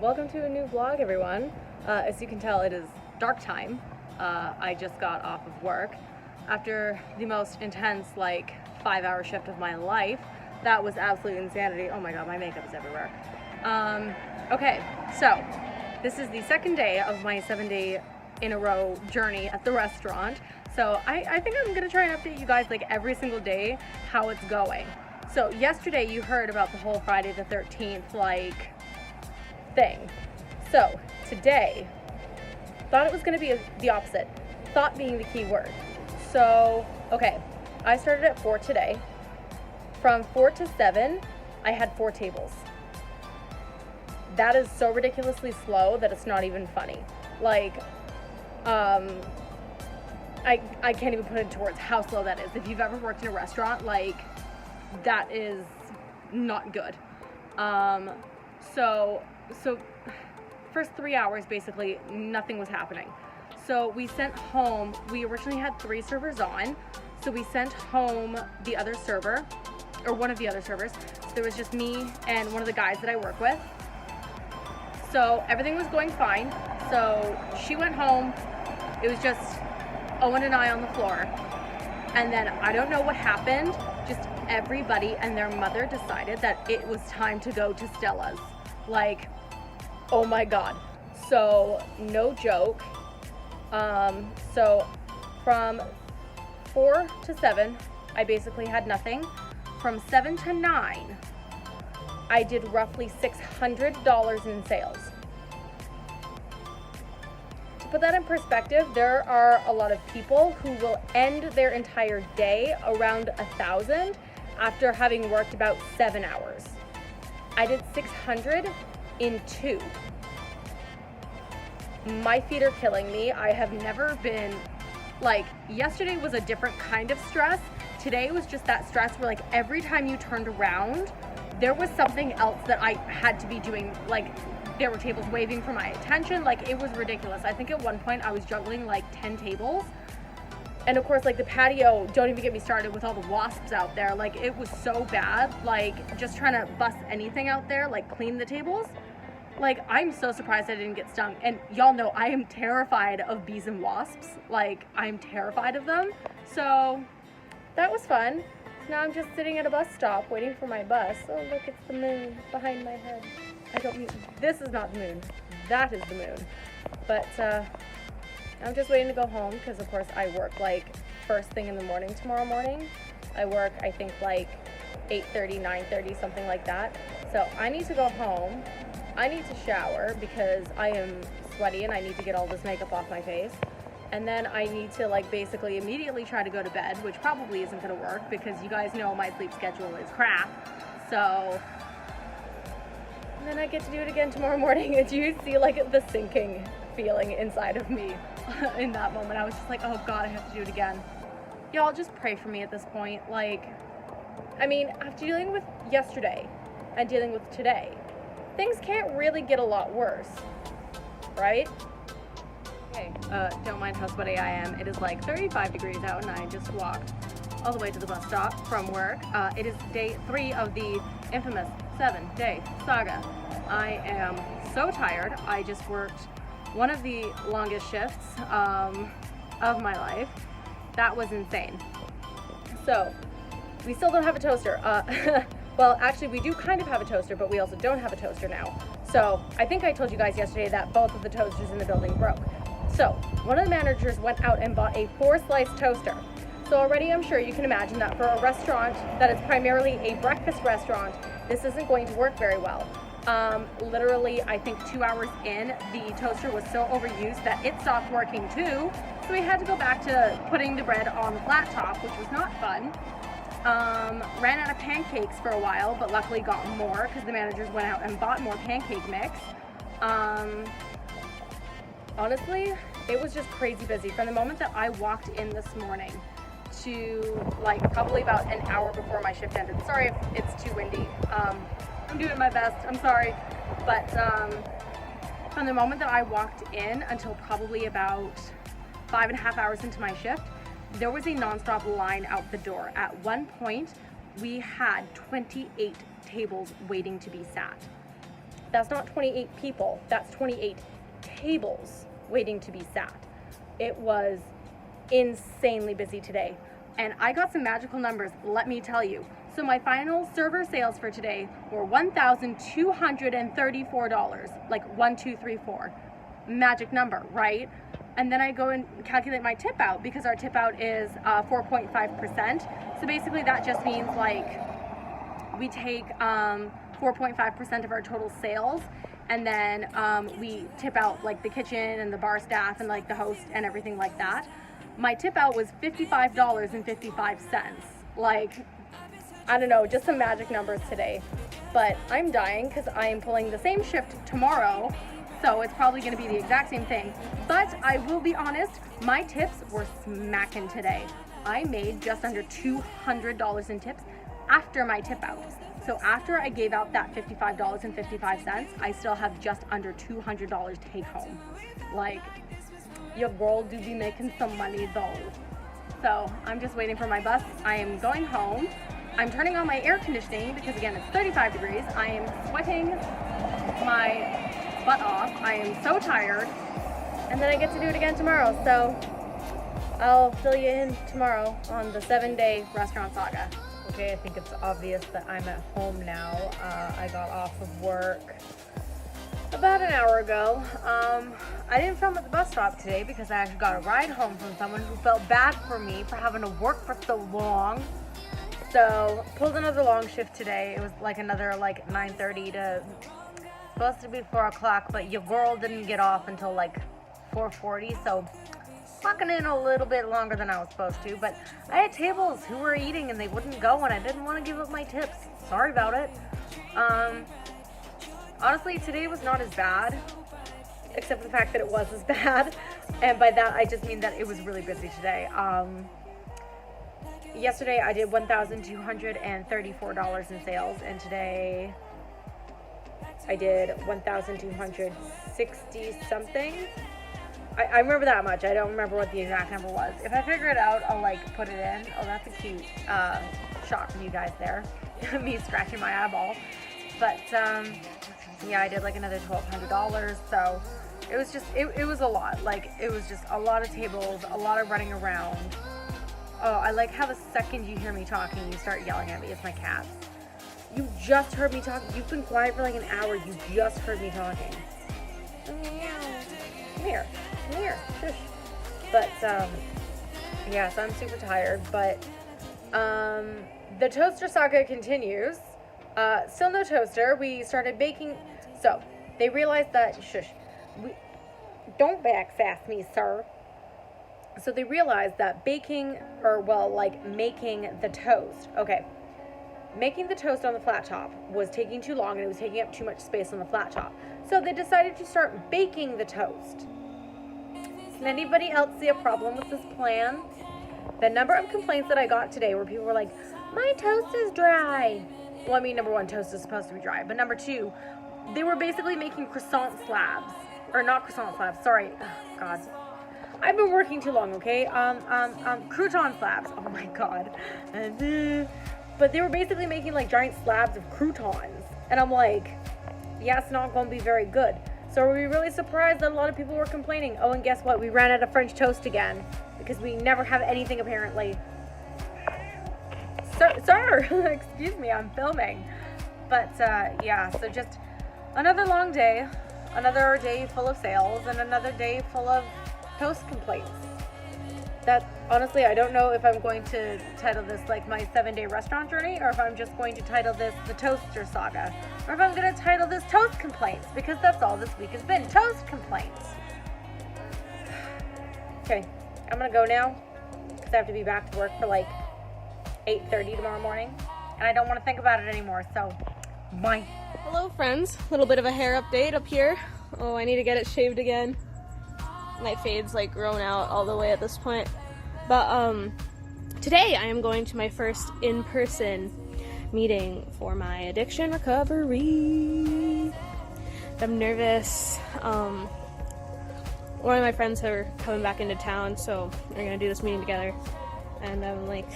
welcome to a new vlog, everyone. As you can tell, it is dark time. I just got off of work after the most intense, 5-hour shift of my life. That was absolute insanity. Oh my god, my makeup is everywhere. Okay, so this is the second day of my 7-day in a row journey at the restaurant. So I think I'm gonna try and update you guys every single day how it's going. So yesterday you heard about the whole Friday the 13th thing. So today, thought it was gonna be the opposite. Thought being the key word. So, okay, I started at 4 today. From 4 to 7, I had 4 tables. That is so ridiculously slow that it's not even funny. I can't even put it into words how slow that is. If you've ever worked in a restaurant, that is not good. So first 3 hours, basically, nothing was happening. So we sent home, we originally had 3 servers on, so we sent home the other server, or one of the other servers. So there was just me and one of the guys that I work with. So everything was going fine. So she went home, it was just Owen and I on the floor. And then I don't know what happened, just everybody and their mother decided that it was time to go to Stella's. Oh my god. So no joke. So from 4 to 7, I basically had nothing. From 7 to 9, I did roughly $600 in sales. To put that in perspective, there are a lot of people who will end their entire day around 1,000 after having worked about 7 hours. I did 600 in 2. My feet are killing me. I have never been, yesterday was a different kind of stress. Today was just that stress where every time you turned around, there was something else that I had to be doing. There were tables waving for my attention. It was ridiculous. I think at one point I was juggling 10 tables. And of course, the patio, don't even get me started with all the wasps out there. It was so bad. Just trying to bust anything out there, clean the tables. I'm so surprised I didn't get stung. And y'all know I am terrified of bees and wasps. I'm terrified of them. So that was fun. Now I'm just sitting at a bus stop waiting for my bus. Oh, look, it's the moon behind my head. This is not the moon. That is the moon. But I'm just waiting to go home because, of course, I work first thing in the morning tomorrow morning. I work, I think, 8:30, 9:30, something like that. So I need to go home. I need to shower because I am sweaty and I need to get all this makeup off my face. And then I need to basically immediately try to go to bed, which probably isn't going to work because you guys know my sleep schedule is crap. So and then I get to do it again tomorrow morning. And do you see the sinking feeling inside of me in that moment? I was just oh god, I have to do it again. Y'all just pray for me at this point. After dealing with yesterday and dealing with today, things can't really get a lot worse, right? Okay, don't mind how sweaty I am. It is 35 degrees out and I just walked all the way to the bus stop from work. It is day 3 of the infamous 7-day saga. I am so tired. I just worked one of the longest shifts of my life. That was insane. So, we still don't have a toaster. Well, actually, we do kind of have a toaster, but we also don't have a toaster now. So, I think I told you guys yesterday that both of the toasters in the building broke. So, one of the managers went out and bought a 4-slice toaster. So already I'm sure you can imagine that for a restaurant that is primarily a breakfast restaurant, this isn't going to work very well. Literally, I think 2 hours in, the toaster was so overused that it stopped working too. So we had to go back to putting the bread on the flat top, which was not fun. Ran out of pancakes for a while, but luckily got more because the managers went out and bought more pancake mix. Honestly, it was just crazy busy from the moment that I walked in this morning to probably about an hour before my shift ended. Sorry if it's too windy. I'm doing my best, I'm sorry. But from the moment that I walked in until probably about 5.5 hours into my shift, there was a nonstop line out the door. At one point, we had 28 tables waiting to be sat. That's not 28 people. That's 28 tables waiting to be sat. It was insanely busy today. And I got some magical numbers, let me tell you. So my final server sales for today were $1,234, like 1234. Magic number, right? And then I go and calculate my tip out, because our tip out is 4.5%. So basically that just means like we take 4.5% of our total sales, and then we tip out like the kitchen and the bar staff and like the host and everything like that. My tip out was $55.55. Like, I don't know, just some magic numbers today. But I'm dying because I am pulling the same shift tomorrow, so it's probably going to be the exact same thing. But I will be honest, my tips were smacking today. I made just under $200 in tips after my tip out. So after I gave out that $55.55, I still have just under $200 take home. Like, your girl do be making some money though. So I'm just waiting for my bus. I am going home. I'm turning on my air conditioning because again, it's 35 degrees. I am sweating my butt off. I am so tired. And then I get to do it again tomorrow. So I'll fill you in tomorrow on the 7-day restaurant saga. Okay, I think it's obvious that I'm at home now. I got off of work about an hour ago. I didn't film at the bus stop today because I actually got a ride home from someone who felt bad for me for having to work for so long. So pulled another long shift today. It was like another like 9:30 to, supposed to be 4 o'clock, but your girl didn't get off until like 4:40. So clocking in a little bit longer than I was supposed to, but I had tables who were eating and they wouldn't go, and I didn't want to give up my tips. Sorry about it. Honestly, today was not as bad, except for the fact that it was as bad, and by that I just mean that it was really busy today. Yesterday I did $1,234 in sales, and today I did 1,260 something. I remember that much. I don't remember what the exact number was. If I figure it out, I'll like put it in. Oh, that's a cute shot for you guys there. Me scratching my eyeball. But yeah, I did like another $1,200. So it was just, it was a lot. Like, it was just a lot of tables, a lot of running around. Oh, I like how the second you hear me talking, you start yelling at me. It's my cats. You just heard me talking. You've been quiet for like an hour. You just heard me talking. Come here. Come here. Shush. But, yeah, so I'm super tired. But, the toaster saga continues. Still no toaster. We started baking. So, they realized that, don't backsass me, sir. So they realized that baking, or well, like making the toast. Okay. Making the toast on the flat top was taking too long and it was taking up too much space on the flat top. So they decided to start baking the toast. Does anybody else see a problem with this plan? The number of complaints that I got today where people were like, my toast is dry. Well, I mean, number one, toast is supposed to be dry. But number two, they were basically making croissant slabs. Or not croissant slabs, sorry. Oh, God. I've been working too long, okay? Crouton slabs. Oh my God. But they were basically making like giant slabs of croutons. And I'm like, yeah, it's not going to be very good. So are we really surprised that a lot of people were complaining? Oh, and guess what? We ran out of French toast again. Because we never have anything apparently. Sir, excuse me, I'm filming. But yeah, so just another long day. Another day full of sales. And another day full of toast complaints. That, honestly, I don't know if I'm going to title this like my 7-day restaurant journey, or if I'm just going to title this the toaster saga, or if I'm going to title this toast complaints, because that's all this week has been, toast complaints. Okay, I'm going to go now, because I have to be back to work for like 8:30 tomorrow morning, and I don't want to think about it anymore, so bye. Hello friends, a little bit of a hair update up here. Oh, I need to get it shaved again. My fade's like grown out all the way at this point. But today I am going to my first in-person meeting for my addiction recovery. I'm nervous. One of my friends are coming back into town, so we're gonna do this meeting together. And I'm like,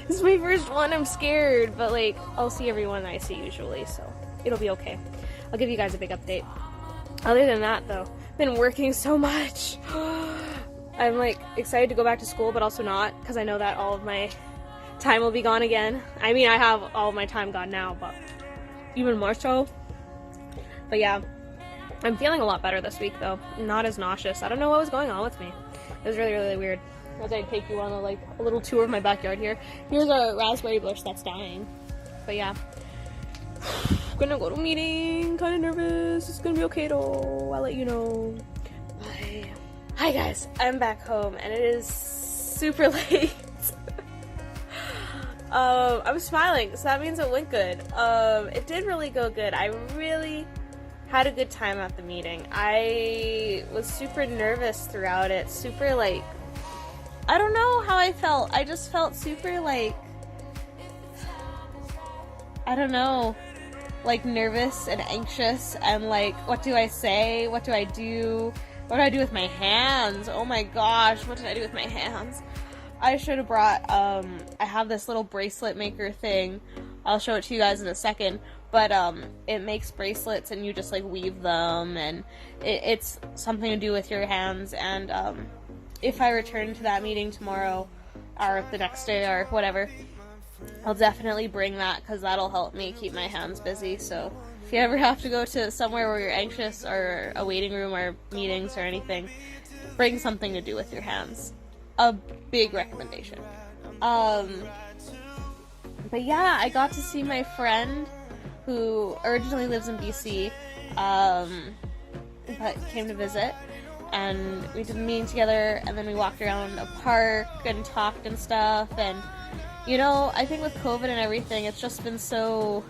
this is my first one, I'm scared, but like I'll see everyone I see usually, so it'll be okay. I'll give you guys a big update. Other than that, though, I've been working so much. I'm like excited to go back to school, but also not, because I know that all of my time will be gone again. I mean, I have all of my time gone now, but even more so. But yeah, I'm feeling a lot better this week, though. Not as nauseous. I don't know what was going on with me. It was really, really weird. As I take you on a little tour of my backyard here. Here's a raspberry bush that's dying. But yeah. I'm gonna go to a meeting. Kind of nervous. It's gonna be okay though. I'll let you know. Bye. Hi guys. I'm back home and it is super late. I'm smiling, so that means it went good. It did really go good. I really had a good time at the meeting. I was super nervous throughout it. Super like, I don't know how I felt. I just felt super like, I don't know, like nervous and anxious and like, what do I say? What do I do? What do I do with my hands? Oh my gosh, what did I do with my hands? I should have brought, I have this little bracelet maker thing. I'll show it to you guys in a second. But it makes bracelets and you just like weave them, and it's something to do with your hands. And if I return to that meeting tomorrow or the next day or whatever, I'll definitely bring that, because that'll help me keep my hands busy. So if you ever have to go to somewhere where you're anxious, or a waiting room or meetings or anything, bring something to do with your hands. A big recommendation. But yeah, I got to see my friend who originally lives in BC, but came to visit, and we did a meeting together, and then we walked around a park and talked and stuff. And you know, I think with COVID and everything, it's just been so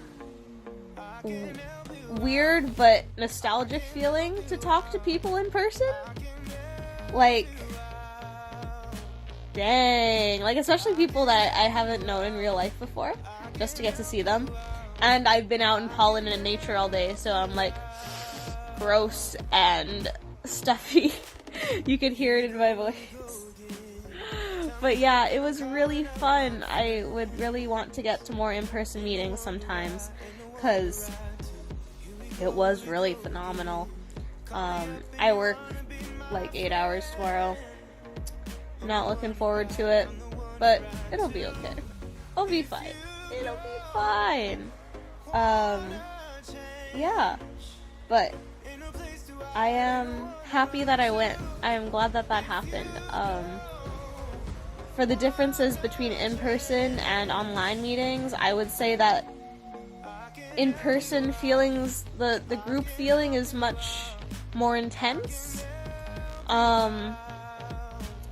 weird but nostalgic feeling to talk to people in person. Like, dang, like especially people that I haven't known in real life before, just to get to see them. And I've been out in pollen and in nature all day, so I'm like gross and stuffy. You could hear it in my voice. But yeah, it was really fun. I would really want to get to more in-person meetings sometimes, because it was really phenomenal. I work like 8 hours tomorrow. Not looking forward to it, but it'll be okay. I'll be fine. It'll be fine. Yeah, but I am happy that I went. I am glad that that happened. For the differences between in-person and online meetings, I would say that in-person feelings, the group feeling is much more intense.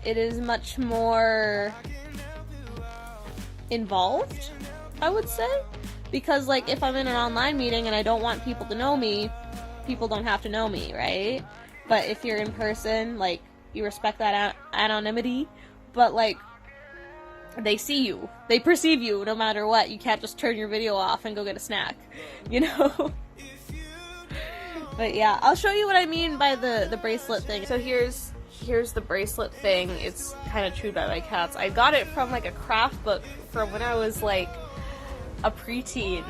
It is much more involved, I would say. Because, like, if I'm in an online meeting and I don't want people to know me, people don't have to know me, right? But if you're in person, like, you respect that anonymity, but, like, they see you. They perceive you no matter what. You can't just turn your video off and go get a snack, you know? But yeah, I'll show you what I mean by the bracelet thing. So here's the bracelet thing. It's kind of chewed by my cats. I got it from, like, a craft book from when I was, like, a preteen,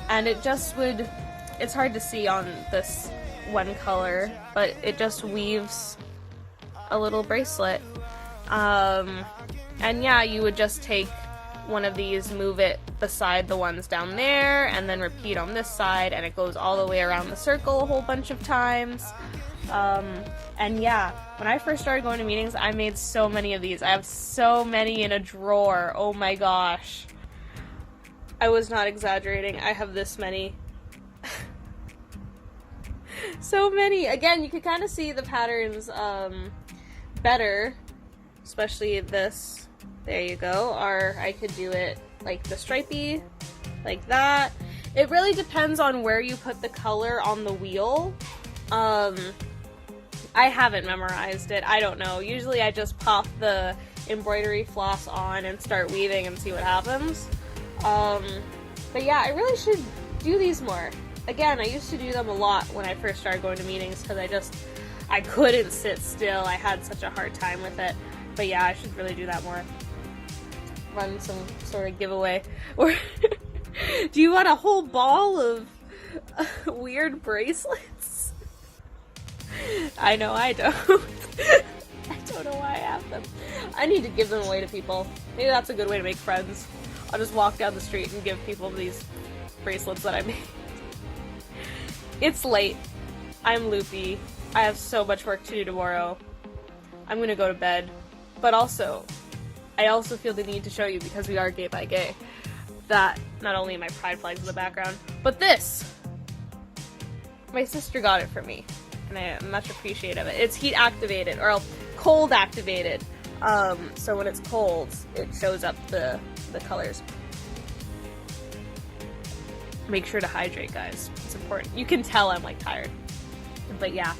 and it just would, it's hard to see on this one color, but it just weaves a little bracelet. And yeah, you would just take one of these, move it beside the ones down there, and then repeat on this side, and it goes all the way around the circle a whole bunch of times. And yeah, when I first started going to meetings, I made so many of these. I have so many in a drawer. Oh my gosh. I was not exaggerating. I have this many. So many. Again, you can kind of see the patterns better, especially this. There you go. Or I could do it like the stripey, like that. It really depends on where you put the color on the wheel. I haven't memorized it. I don't know. Usually I just pop the embroidery floss on and start weaving and see what happens. But yeah, I really should do these more. Again, I used to do them a lot when I first started going to meetings, because I couldn't sit still. I had such a hard time with it. But yeah, I should really do that more. Run some sort of giveaway. Or do you want a whole ball of weird bracelets. I know I don't. I don't know why I have them. I need to give them away to people. Maybe that's a good way to make friends. I'll just walk down the street and give people these bracelets that I made. It's late. I'm loopy. I have so much work to do tomorrow. I'm gonna go to bed. But also, I also feel the need to show you, because we are gay by gay, that not only my pride flags in the background, but this! My sister got it for me, and I am much appreciative of it. It's heat activated, or cold activated. So when it's cold, it shows up the colors. Make sure to hydrate, guys. It's important. You can tell I'm like tired. But yeah,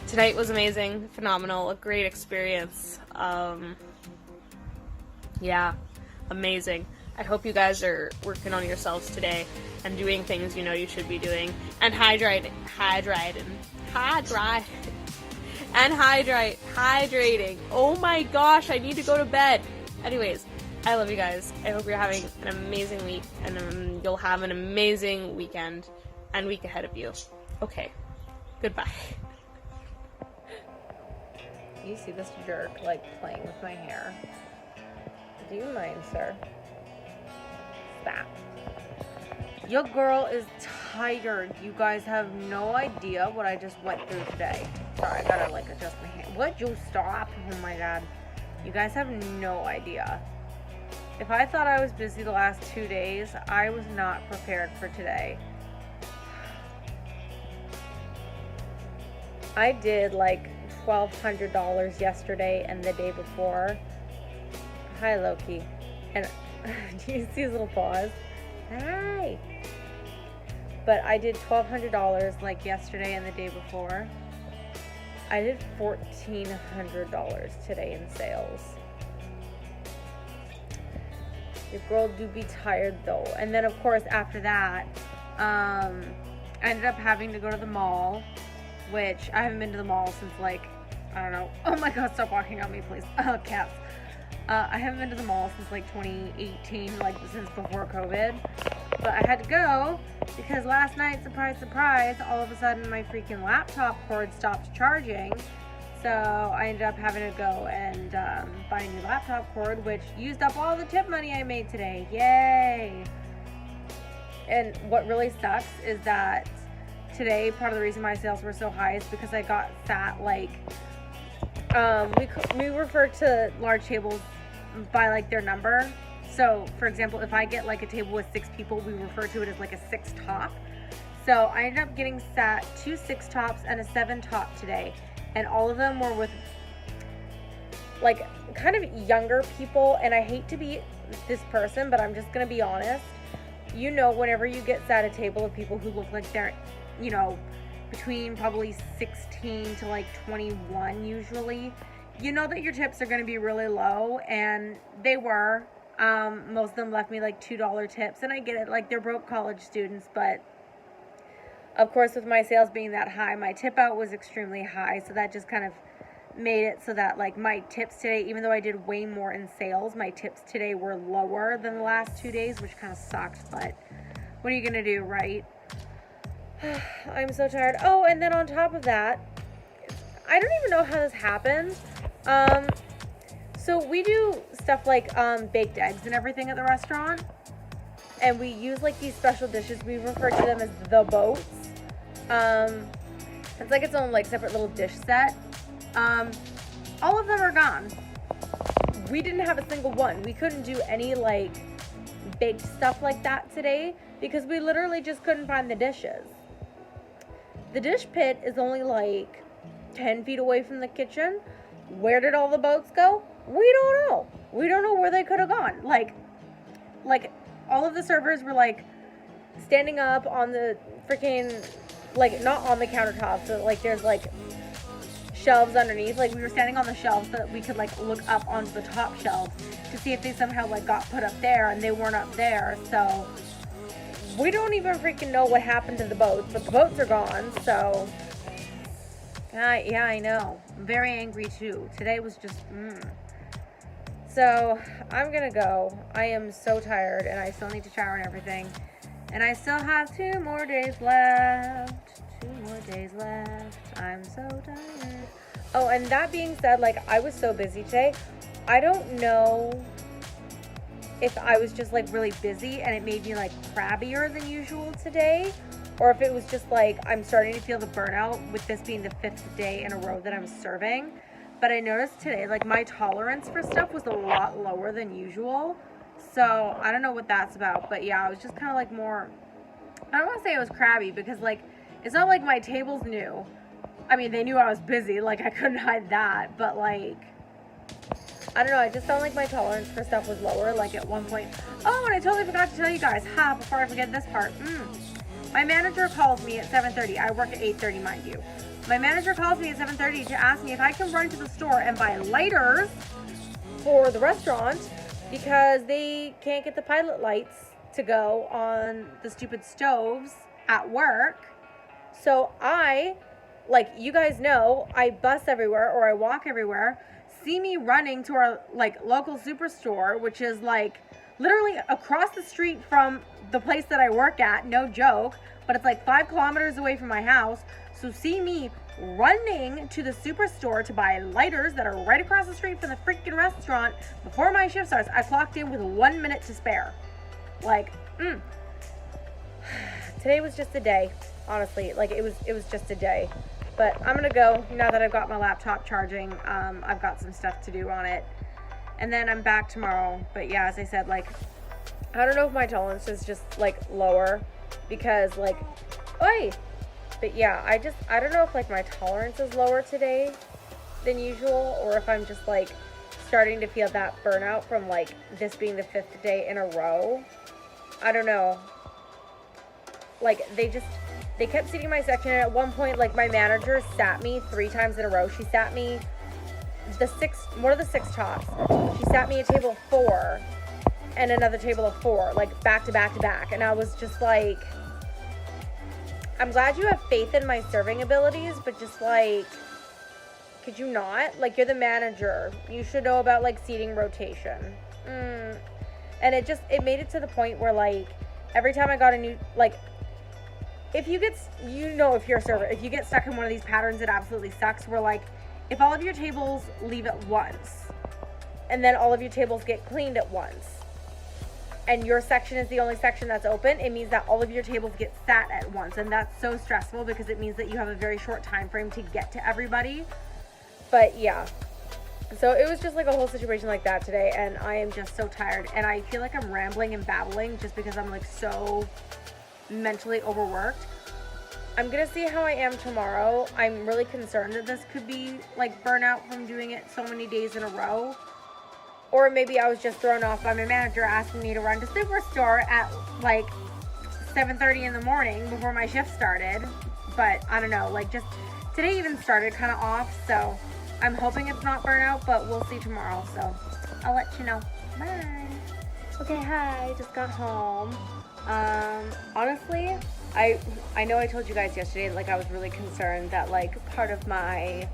tonight was amazing, phenomenal, a great experience. Yeah, amazing. I hope you guys are working on yourselves today and doing things you know you should be doing, and hydrating. Oh my gosh, I need to go to bed. Anyways, I love you guys. I hope you're having an amazing week, and you'll have an amazing weekend and week ahead of you. Okay, goodbye. You see this jerk, like, playing with my hair. Do you mind, sir? Stop. Your girl is tired. You guys have no idea what I just went through today. Sorry, I gotta, like, adjust my hair. Would you stop? Oh my god. You guys have no idea. If I thought I was busy the last 2 days, I was not prepared for today. I did, like, $1,200 yesterday and the day before. Hi, Loki. And do you see his little paws? Hi. But I did $1,200 like yesterday and the day before. I did $1,400 today in sales. Your girl do be tired though. And then of course after that, I ended up having to go to the mall, which I haven't been to the mall since, like, I don't know. Oh my god, stop walking on me, please. Cats. I haven't been to the mall since, like, 2018, like, since before COVID. But I had to go because last night, surprise, surprise, all of a sudden my freaking laptop cord stopped charging. So I ended up having to go and buy a new laptop cord, which used up all the tip money I made today. Yay! And what really sucks is that today, part of the reason my sales were so high is because I got fat, like, we refer to large tables by, like, their number. So, for example, if I get, like, a table with 6 people, we refer to it as, like, a 6 top. So I ended up getting sat 2 6 tops and a 7 top today. And all of them were with, like, kind of younger people. And I hate to be this person, but I'm just going to be honest. You know, whenever you get sat at a table of people who look like they're, you know, between probably 16 to like 21 usually, you know that your tips are going to be really low, and they were. Most of them left me like $2 tips, and I get it, like, they're broke college students, but of course with my sales being that high, my tip out was extremely high, so that just kind of made it so that, like, my tips today, even though I did way more in sales, my tips today were lower than the last 2 days, which kind of sucked, but what are you going to do, right? I'm so tired. Oh, and then on top of that, I don't even know how this happened. So we do stuff like baked eggs and everything at the restaurant, and we use, like, these special dishes. We refer to them as the boats. It's like its own, like, separate little dish set. All of them are gone. We didn't have a single one. We couldn't do any, like, baked stuff like that today because we literally just couldn't find the dishes. The dish pit is only like 10 feet away from the kitchen. Where did all the boats go? We don't know. We don't know where they could have gone. Like all of the servers were, like, standing up on the freaking, like, not on the countertops, so, like, there's, like, shelves underneath. Like, we were standing on the shelves so that we could, like, look up onto the top shelves to see if they somehow, like, got put up there, and they weren't up there. So we don't even freaking know what happened to the boats, but the boats are gone. So yeah, I know. I'm very angry too. Today was just So I'm gonna go. I am so tired, and I still need to shower and everything. And I still have 2 more days left. 2 more days left. I'm so tired. Oh, and that being said, like, I was so busy today. I don't know if I was just, like, really busy and it made me, like, crabbier than usual today, or if it was just, like, I'm starting to feel the burnout with this being the 5th day in a row that I'm serving. But I noticed today, like, my tolerance for stuff was a lot lower than usual. So, I don't know what that's about. But, yeah, I was just kind of, like, more... I don't want to say I was crabby because, like, it's not like my tables knew. I mean, they knew I was busy. Like, I couldn't hide that. But, like... I don't know, I just felt like my tolerance for stuff was lower, like at one point. Oh, and I totally forgot to tell you guys, before I forget this part. My manager calls me at 7:30. I work at 8:30, mind you. My manager calls me at 7:30 to ask me if I can run to the store and buy lighters for the restaurant because they can't get the pilot lights to go on the stupid stoves at work. So I, like you guys know, I bus everywhere or I walk everywhere. See me running to our like local superstore, which is like literally across the street from the place that I work at, no joke, but it's like 5 kilometers away from my house. So see me running to the superstore to buy lighters that are right across the street from the freaking restaurant before my shift starts. I clocked in with 1 minute to spare. Like, today was just a day, honestly. Like it was just a day. But I'm going to go now that I've got my laptop charging. I've got some stuff to do on it. And then I'm back tomorrow. But yeah, as I said, like, I don't know if my tolerance is just, like, lower. Because, like, but yeah, I don't know if, like, my tolerance is lower today than usual. Or if I'm just, like, starting to feel that burnout from, like, this being the 5th day in a row. I don't know. Like, they kept seating my section, and at one point, like, my manager sat me 3 times in a row. She sat me one of the 6 tops. She sat me a table of 4 and another table of 4, like, back to back to back. And I was just like, I'm glad you have faith in my serving abilities, but just, like, could you not? Like, you're the manager. You should know about, like, seating rotation. And it made it to the point where, like, every time I got a new, like, if you get, if you're a server, if you get stuck in one of these patterns, it absolutely sucks. Where, like, if all of your tables leave at once, and then all of your tables get cleaned at once, and your section is the only section that's open, it means that all of your tables get sat at once, and that's so stressful because it means that you have a very short time frame to get to everybody. But yeah, so it was just like a whole situation like that today, and I am just so tired, and I feel like I'm rambling and babbling just because I'm, like, so mentally overworked. I'm gonna see how I am tomorrow. I'm really concerned that this could be, like, burnout from doing it so many days in a row, or maybe I was just thrown off by my manager asking me to run to Superstore at, like, 7:30 in the morning before my shift started. But I don't know, like, just today even started kind of off, so I'm hoping it's not burnout, but we'll see tomorrow. So I'll let you know. Bye. Okay, hi, just got home. Honestly, I know I told you guys yesterday, like, I was really concerned that, like, part of my,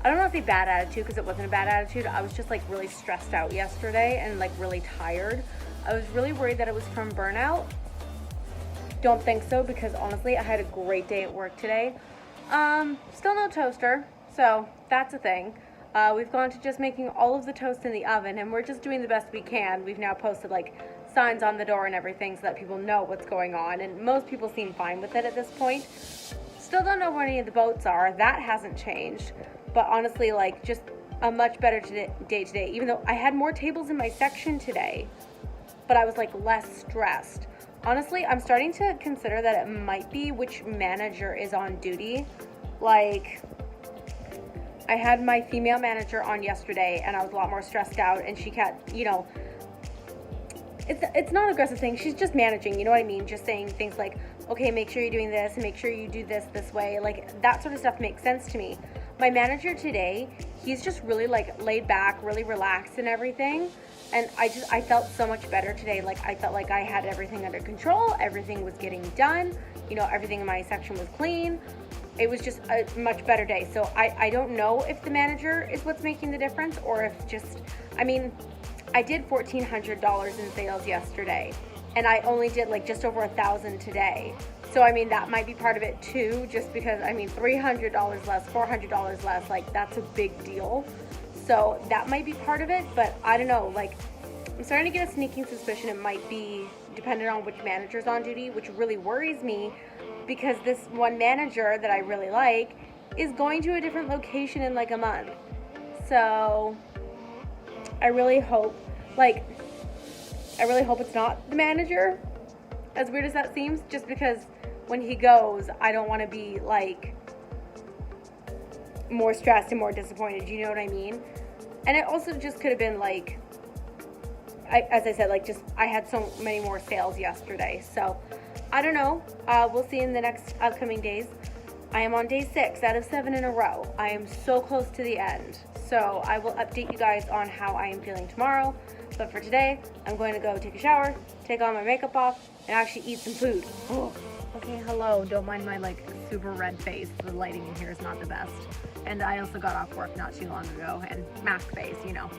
I don't want to say bad attitude, because it wasn't a bad attitude. I was just, like, really stressed out yesterday and, like, really tired. I was really worried that it was from burnout. Don't think so, because honestly, I had a great day at work today. Still no toaster, so that's a thing. We've gone to just making all of the toast in the oven, and we're just doing the best we can. We've now posted, like, signs on the door and everything so that people know what's going on, and most people seem fine with it at this point. Still don't know where any of the boats are. That hasn't changed, but honestly, like, just a much better day today, even though I had more tables in my section today, but I was, like, less stressed. Honestly, I'm starting to consider that it might be which manager is on duty. Like, I had my female manager on yesterday, and I was a lot more stressed out, and she kept, you know, it's not an aggressive thing. She's just managing, you know what I mean? Just saying things like, okay, make sure you're doing this, and make sure you do this way. Like, that sort of stuff makes sense to me. My manager today, he's just really, like, laid back, really relaxed and everything. And I felt so much better today. Like, I felt like I had everything under control. Everything was getting done. You know, everything in my section was clean. It was just a much better day. So I don't know if the manager is what's making the difference, or if just, I mean, I did $1,400 in sales yesterday. and I only did like just over 1,000 today. So I mean, that might be part of it too, just because I mean, $300 less, $400 less, like that's a big deal. So that might be part of it, but I don't know, like I'm starting to get a sneaking suspicion it might be dependent on which manager's on duty, which really worries me because this one manager that I really like is going to a different location in like a month. So I really hope it's not the manager, as weird as that seems, just because when he goes, I don't want to be like more stressed and more disappointed, you know what I mean? And it also just could have been like, as I said, like just I had so many more sales yesterday. So I don't know. We'll see in the next upcoming days. I am on day 6 out of 7 in a row. I am so close to the end. So I will update you guys on how I am feeling tomorrow. But for today, I'm going to go take a shower, take all my makeup off, and actually eat some food. Oh, okay, hello. Don't mind my like super red face. The lighting in here is not the best. And I also got off work not too long ago, and mask face, you know.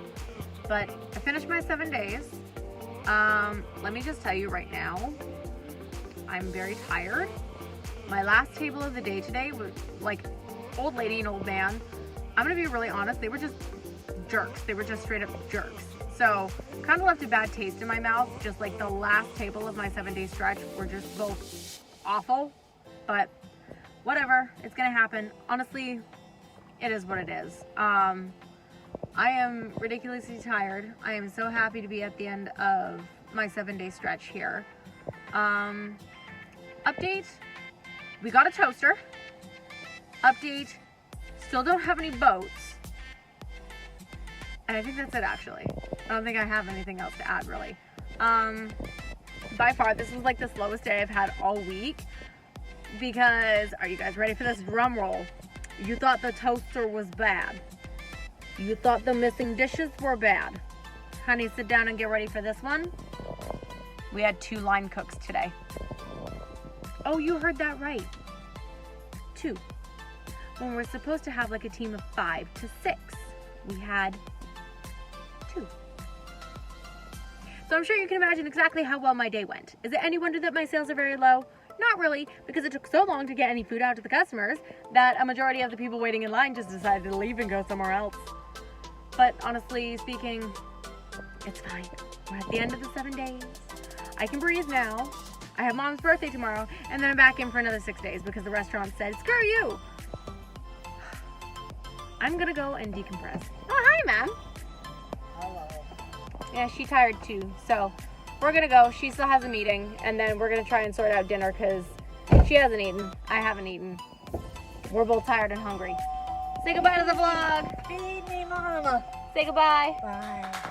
But I finished my 7 days. Let me just tell you right now, I'm very tired. My last table of the day today was like old lady and old man. I'm gonna be really honest, they were just jerks. They were just straight up jerks. So kind of left a bad taste in my mouth. Just like the last table of my 7-day stretch were just both awful, but whatever, it's gonna happen. Honestly, it is what it is. I am ridiculously tired. I am so happy to be at the end of my 7-day stretch here. Update, we got a toaster. Update, still don't have any boats. And I think that's it actually. I don't think I have anything else to add really. By far, this was like the slowest day I've had all week because, are you guys ready for this drum roll? You thought the toaster was bad. You thought the missing dishes were bad. Honey, sit down and get ready for this one. We had 2 line cooks today. Oh, you heard that right. 2. When we're supposed to have like a team of 5 to 6, we had 2. So I'm sure you can imagine exactly how well my day went. Is it any wonder that my sales are very low? Not really, because it took so long to get any food out to the customers that a majority of the people waiting in line just decided to leave and go somewhere else. But honestly speaking, it's fine. We're at the end of the 7 days. I can breathe now. I have Mom's birthday tomorrow, and then I'm back in for another 6 days because the restaurant said, screw you. I'm gonna go and decompress. Oh, hi, Mom. Hello. Yeah, she's tired too, so we're gonna go. She still has a meeting, and then we're gonna try and sort out dinner because she hasn't eaten. I haven't eaten. We're both tired and hungry. Say goodbye to the vlog. Feed me, Mama. Say goodbye. Bye.